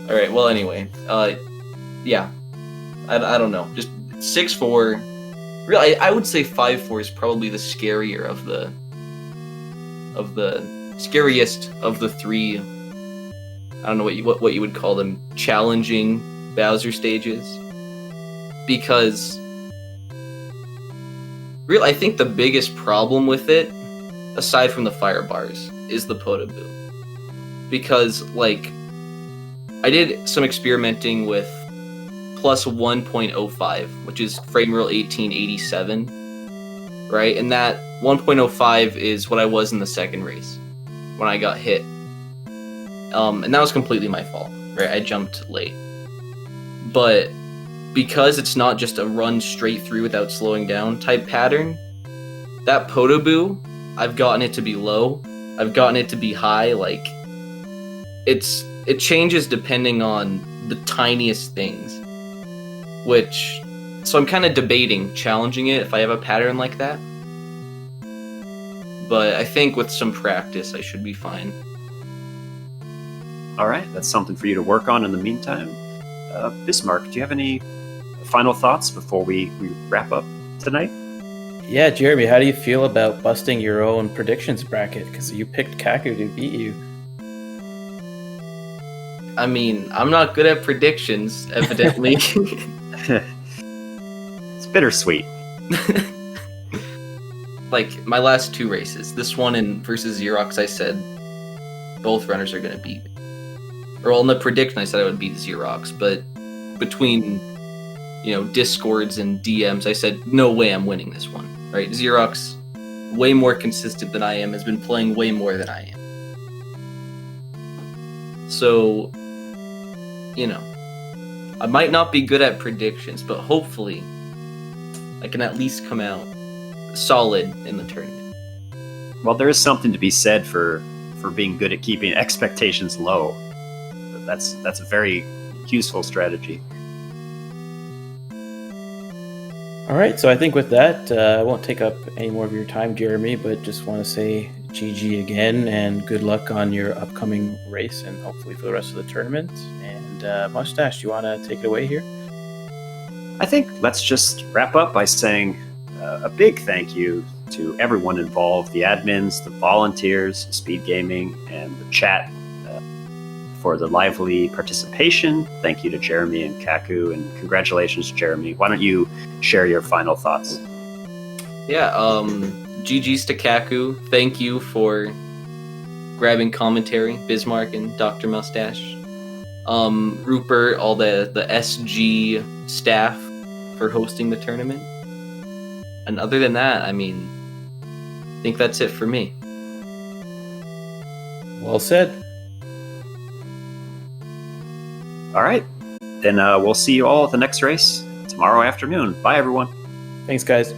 All right. Well, anyway, yeah. I don't know. Just 6-4. Really, I would say 5-4 is probably the scarier of the scariest of the three. I don't know what you would call them, challenging Bowser stages, because really I think the biggest problem with it, aside from the fire bars, is the Potoboo. Because like I did some experimenting with plus 1.05, which is frame rate 1887, right? And that 1.05 is what I was in the second race when I got hit. And that was completely my fault, right? I jumped late. But because it's not just a run straight through without slowing down type pattern, that Potoboo, I've gotten it to be low, I've gotten it to be high, like it changes depending on the tiniest things. So I'm kind of debating challenging it if I have a pattern like that. But I think with some practice I should be fine.
All right, that's something for you to work on in the meantime. Bismarck, do you have any final thoughts before we wrap up tonight?
Yeah, Jeremy, how do you feel about busting your own predictions bracket? Because you picked Kaku to beat you.
I mean, I'm not good at predictions, evidently.
It's bittersweet.
Like, my last two races, this one and versus Xerox, I said both runners are going to beat me. Or, well, in the prediction, I said I would beat Xerox, but between, Discords and DMs, I said, no way I'm winning this one, right? Xerox, way more consistent than I am, has been playing way more than I am. So, I might not be good at predictions, but hopefully I can at least come out solid in the tournament.
Well, there is something to be said for being good at keeping expectations low. That's a very useful strategy.
All right, so I think with that, I won't take up any more of your time, Jeremy, but just want to say GG again, and good luck on your upcoming race and hopefully for the rest of the tournament. And Mustache, you want to take it away here?
I think let's just wrap up by saying a big thank you to everyone involved, the admins, the volunteers, SpeedGaming, and the chat for the lively participation. Thank you to Jeremy and Kaku, and congratulations, Jeremy. Why don't you share your final thoughts?
Yeah, GG's to Kaku. Thank you for grabbing commentary, Bismarck and Dr. Mustache. Rupert, all the SG staff for hosting the tournament. And other than that, I mean, I think that's it for me.
Well said.
All right. Then we'll see you all at the next race tomorrow afternoon. Bye, everyone.
Thanks, guys.